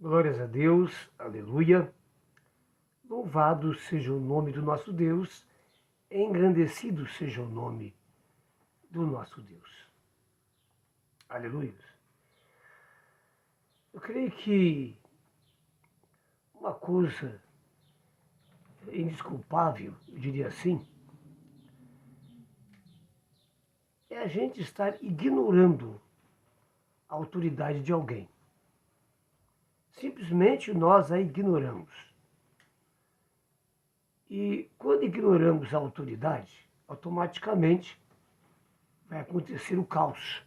Glórias a Deus, aleluia. Louvado seja o nome do nosso Deus, engrandecido seja o nome do nosso Deus. Aleluia. Eu creio que uma coisa indesculpável, eu diria assim, é a gente estar ignorando a autoridade de alguém. Simplesmente nós a ignoramos. E quando ignoramos a autoridade, automaticamente vai acontecer o caos.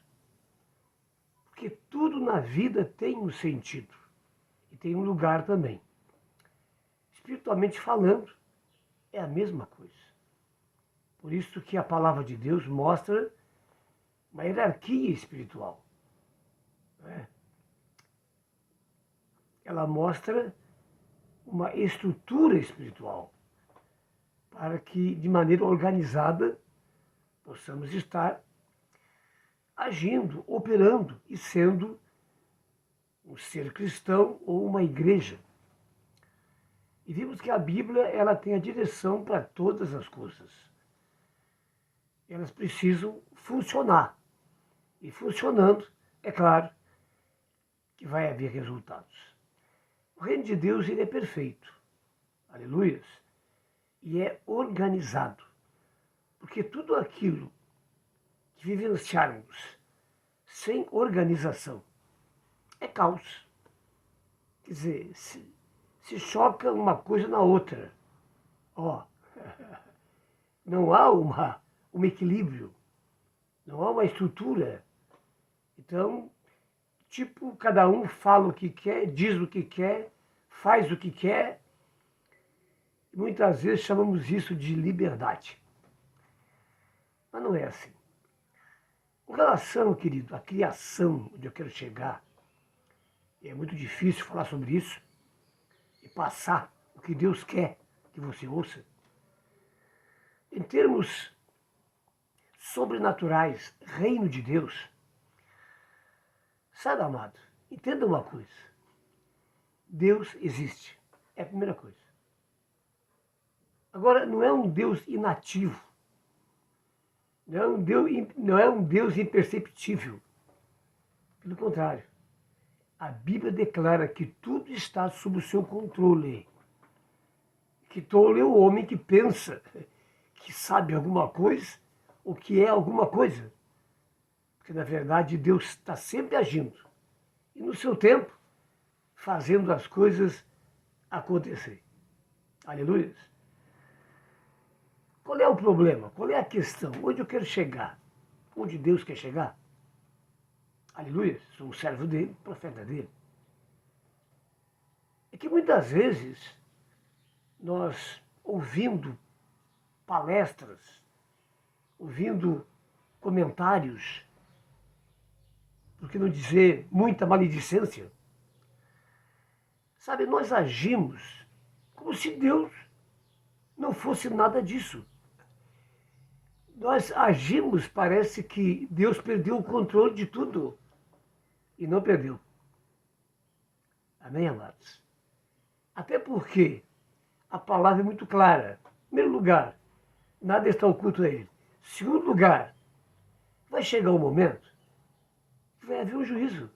Porque tudo na vida tem um sentido e tem um lugar também. Espiritualmente falando, é a mesma coisa. Por isso que a palavra de Deus mostra uma hierarquia espiritual. Né? Ela mostra uma estrutura espiritual para que, de maneira organizada, possamos estar agindo, operando e sendo um ser cristão ou uma igreja. E vimos que a Bíblia ela tem a direção para todas as coisas. Elas precisam funcionar. E funcionando, é claro que vai haver resultados. O reino de Deus ele é perfeito. Aleluias. E é organizado. Porque tudo aquilo que vivenciarmos sem organização é caos. Quer dizer, se choca uma coisa na outra. Ó, não há um equilíbrio, não há uma estrutura. Então, tipo, cada um fala o que quer, diz o que quer, faz o que quer. Muitas vezes chamamos isso de liberdade. Mas não é assim. Com relação, querido, à criação, onde eu quero chegar, é muito difícil falar sobre isso e passar o que Deus quer que você ouça. Em termos sobrenaturais, reino de Deus, sabe, amado, entenda uma coisa. Deus existe. É a primeira coisa. Agora, não é um Deus inativo. Não é um Deus imperceptível. Pelo contrário. A Bíblia declara que tudo está sob o seu controle. Que tolo é o homem que pensa que sabe alguma coisa ou que é alguma coisa. Porque, na verdade, Deus está sempre agindo. E, no seu tempo, fazendo as coisas acontecer. Aleluia. Qual é o problema? Qual é a questão? Onde eu quero chegar? Onde Deus quer chegar? Aleluia. Sou um servo dele, profeta dele. É que muitas vezes nós, ouvindo palestras, ouvindo comentários, por que não dizer muita maledicência, sabe, nós agimos como se Deus não fosse nada disso. Nós agimos, parece que Deus perdeu o controle de tudo. E não perdeu. Amém, amados? Até porque a palavra é muito clara. Em primeiro lugar, nada está oculto a ele. Segundo lugar, vai chegar um momento que vai haver um juízo.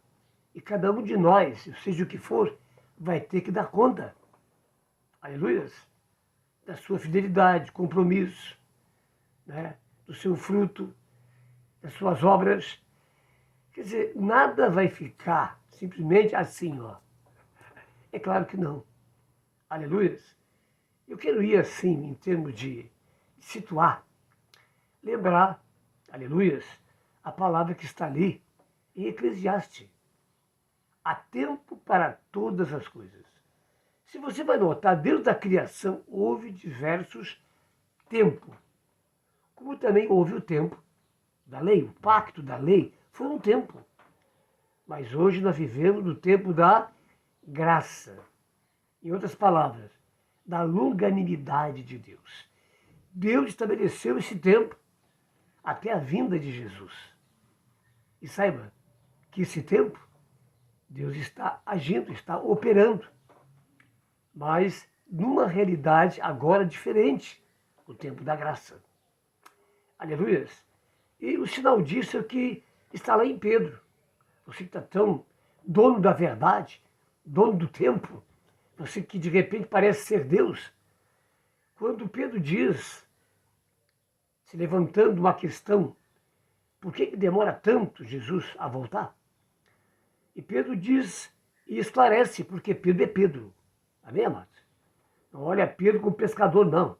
E cada um de nós, seja o que for, vai ter que dar conta. Aleluia. Da sua fidelidade, compromisso, né? Do seu fruto, das suas obras. Quer dizer, nada vai ficar simplesmente assim, ó. É claro que não. Aleluia. Eu quero ir assim, em termos de situar, lembrar, aleluia, a palavra que está ali em Eclesiastes. Há tempo para todas as coisas. Se você vai notar, desde a criação houve diversos tempos. Como também houve o tempo da lei, o pacto da lei foi um tempo. Mas hoje nós vivemos no tempo da graça. Em outras palavras, da longanimidade de Deus. Deus estabeleceu esse tempo até a vinda de Jesus. E saiba que esse tempo Deus está agindo, está operando, mas numa realidade agora diferente, o tempo da graça. Aleluia. E o sinal disso é que está lá em Pedro. Você que está tão dono da verdade, dono do tempo, você que de repente parece ser Deus. Quando Pedro diz, se levantando uma questão, por que demora tanto Jesus a voltar? E Pedro diz e esclarece, porque Pedro é Pedro. Amém, amados? Não olha Pedro como pescador, não.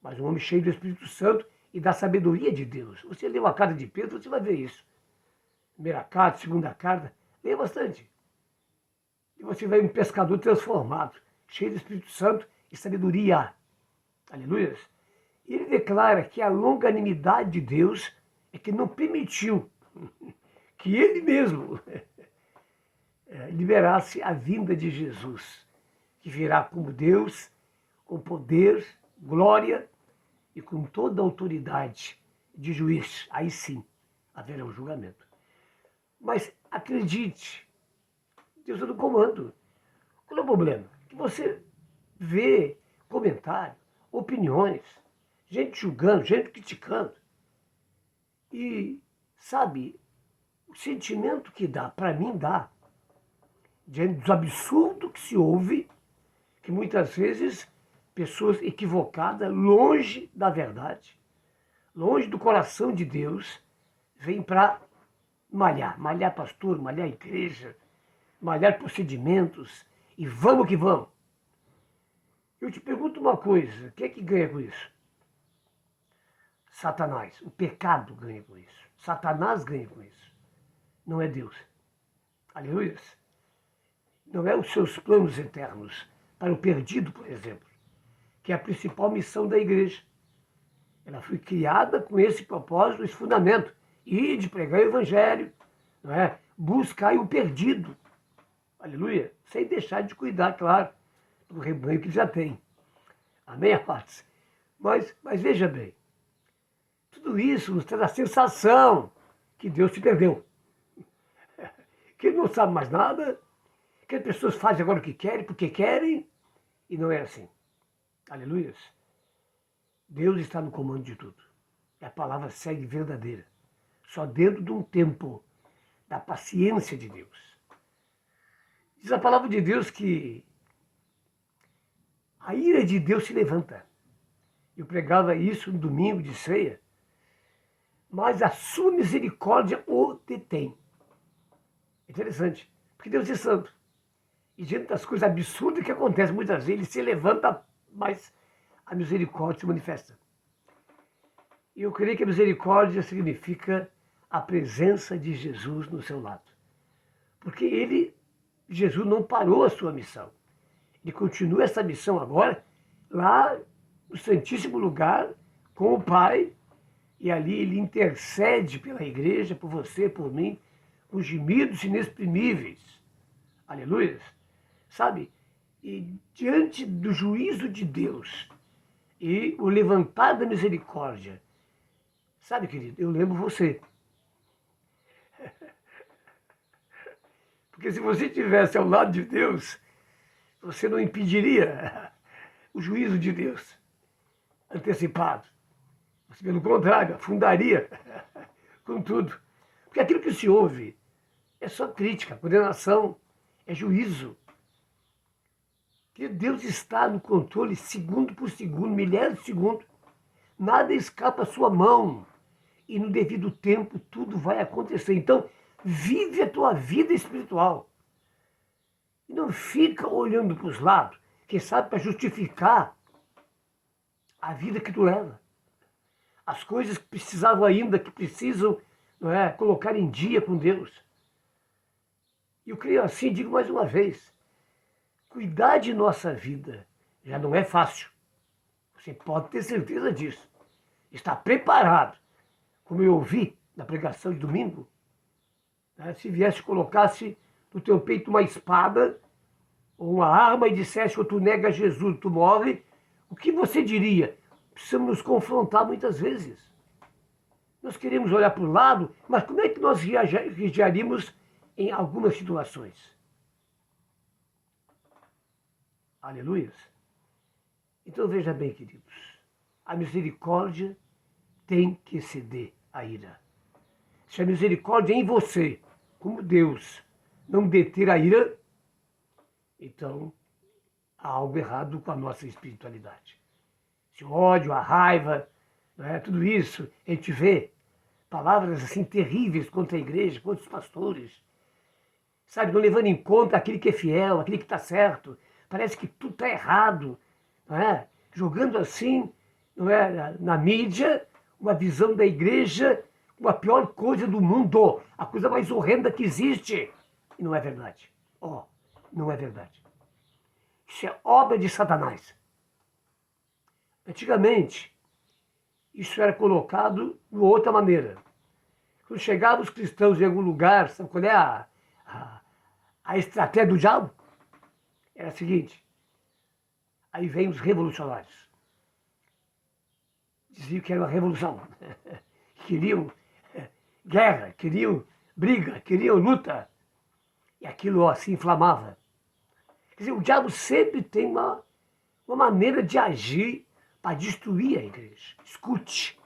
Mas um homem cheio do Espírito Santo e da sabedoria de Deus. Você leu a carta de Pedro, você vai ver isso. Primeira carta, segunda carta, leia bastante. E você vai ver um pescador transformado, cheio do Espírito Santo e sabedoria. Aleluia. E ele declara que a longanimidade de Deus é que não permitiu que ele mesmo liberasse a vinda de Jesus, que virá como Deus, com poder, glória e com toda a autoridade de juiz. Aí sim haverá um julgamento. Mas acredite, Deus está no comando. Qual é o problema? Que você vê comentário, opiniões, gente julgando, gente criticando. E, sabe, o sentimento que dá, para mim dá, diante do absurdo que se ouve, que muitas vezes pessoas equivocadas, longe da verdade, longe do coração de Deus, vêm para malhar pastor, malhar igreja, malhar procedimentos, e vamos que vamos. Eu te pergunto uma coisa, quem é que ganha com isso? Satanás, o pecado ganha com isso. Satanás ganha com isso. Não é Deus. Aleluia. Não é os seus planos eternos para o perdido, por exemplo, que é a principal missão da igreja. Ela foi criada com esse propósito, esse fundamento, e de pregar o evangelho, não é? Buscar o perdido. Aleluia. Sem deixar de cuidar, claro, do rebanho que já tem. Amém, amados? Mas veja bem, tudo isso nos traz a sensação que Deus se perdeu. Que ele não sabe mais nada, que as pessoas fazem agora o que querem, porque querem, e não é assim. Aleluia. Deus está no comando de tudo. E a palavra segue verdadeira. Só dentro de um tempo da paciência de Deus. Diz a palavra de Deus que a ira de Deus se levanta. Eu pregava isso no domingo de ceia. Mas a sua misericórdia o detém. Interessante, porque Deus é santo. E diante das coisas absurdas que acontecem muitas vezes, ele se levanta, mas a misericórdia se manifesta. E eu creio que a misericórdia significa a presença de Jesus no seu lado. Porque Jesus não parou a sua missão. Ele continua essa missão agora, lá no Santíssimo Lugar, com o Pai, e ali ele intercede pela igreja, por você, por mim, com gemidos inexprimíveis. Aleluia. Sabe? E diante do juízo de Deus e o levantar da misericórdia, sabe, querido, eu lembro você. Porque se você estivesse ao lado de Deus, você não impediria o juízo de Deus antecipado. Você, pelo contrário, afundaria com tudo. Porque aquilo que se ouve é só crítica, condenação, é juízo. Que Deus está no controle segundo por segundo, milhares de segundos. Nada escapa à sua mão. E no devido tempo tudo vai acontecer. Então, vive a tua vida espiritual. E não fica olhando para os lados, quem sabe para justificar a vida que tu leva. As coisas que precisavam ainda, que precisam, não é, colocar em dia com Deus. E eu creio assim, digo mais uma vez, cuidar de nossa vida já não é fácil. Você pode ter certeza disso. Está preparado, como eu ouvi na pregação de domingo, né? Se viesse e colocasse no teu peito uma espada ou uma arma e dissesse, ou tu nega Jesus, tu morre, o que você diria? Precisamos nos confrontar muitas vezes. Nós queremos olhar para o lado, mas como é que nós reagiríamos em algumas situações. Aleluias. Então veja bem, queridos, a misericórdia tem que exceder a ira. Se a misericórdia em você, como Deus, não deter a ira, então há algo errado com a nossa espiritualidade. Se o ódio, a raiva, não é, tudo isso, a gente vê palavras assim terríveis contra a igreja, contra os pastores, sabe, não levando em conta aquele que é fiel, aquele que está certo, parece que tudo está errado, não é? Jogando assim, não é, na mídia, uma visão da igreja, uma pior coisa do mundo, a coisa mais horrenda que existe. E não é verdade. Não é verdade. Isso é obra de Satanás. Antigamente, isso era colocado de outra maneira. Quando chegavam os cristãos em algum lugar, sabe qual é a estratégia do diabo? Era a seguinte: aí vem os revolucionários. Diziam que era uma revolução. Queriam guerra, queriam briga, queriam luta. E aquilo se inflamava. Quer dizer, o diabo sempre tem uma maneira de agir para destruir a igreja. Escute,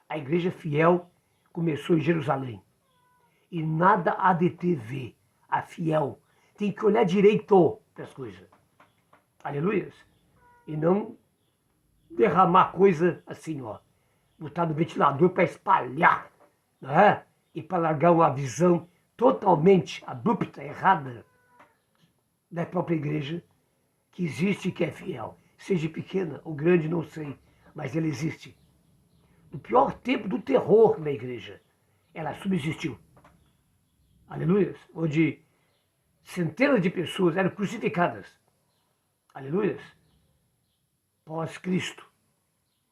a igreja fiel começou em Jerusalém. E nada há de TV, a fiel. Tem que olhar direito para as coisas. Aleluias. E não derramar coisa assim, botar no ventilador para espalhar, não é? E para largar uma visão totalmente abrupta, errada da própria igreja, que existe e que é fiel. Seja pequena ou grande, não sei, mas ela existe. No pior tempo do terror na igreja, ela subsistiu. Aleluias. Onde centenas de pessoas eram crucificadas. Aleluias. Pós-Cristo.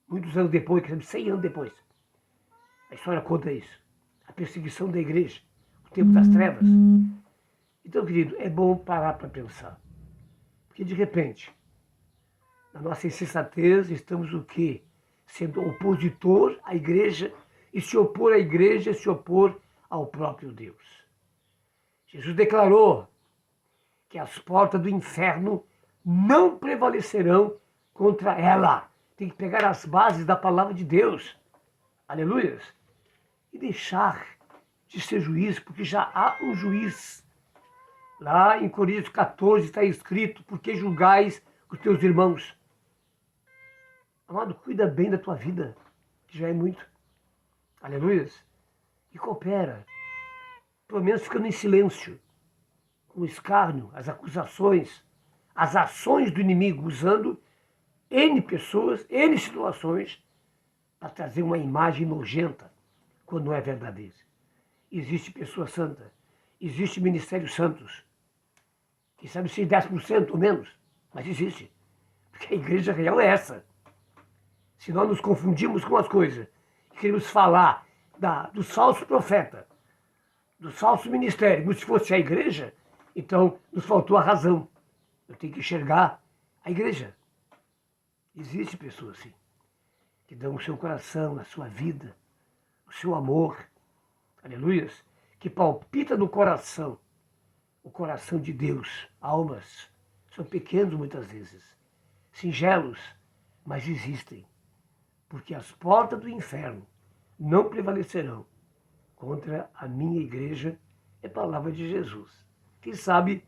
Muitos anos depois, 100 anos depois. A história conta isso. A perseguição da igreja. O tempo das trevas. Então, querido, é bom parar para pensar. Porque, de repente, na nossa insensatez, estamos o quê? Sendo opositor à igreja, e se opor à igreja é se opor ao próprio Deus. Jesus declarou que as portas do inferno não prevalecerão contra ela. Tem que pegar as bases da palavra de Deus. Aleluias. E deixar de ser juiz, porque já há um juiz. Lá em Coríntios 14 está escrito: porque julgais os teus irmãos. Amado, cuida bem da tua vida, que já é muito. Aleluias. E coopera. Pelo menos ficando em silêncio. Com o escárnio, as acusações, as ações do inimigo, usando N pessoas, N situações, para trazer uma imagem nojenta, quando não é verdadeira. Existe pessoa santa, existe ministérios santos, quem sabe se 10% ou menos, mas existe. Porque a igreja real é essa. Se nós nos confundimos com as coisas e queremos falar dos falsos profetas, dos falsos ministérios, como se fosse a igreja, então nos faltou a razão. Eu tenho que enxergar a igreja. Existe pessoas assim, que dão o seu coração, a sua vida, o seu amor, aleluias, que palpita no coração, o coração de Deus. Almas são pequenos muitas vezes, singelos, mas existem, porque as portas do inferno não prevalecerão contra a minha igreja, é palavra de Jesus. Quem sabe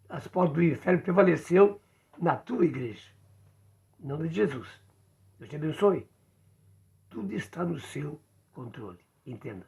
as portas do inferno prevaleceu na tua igreja, não de Jesus. Deus te abençoe. Tudo está no seu controle. Entenda.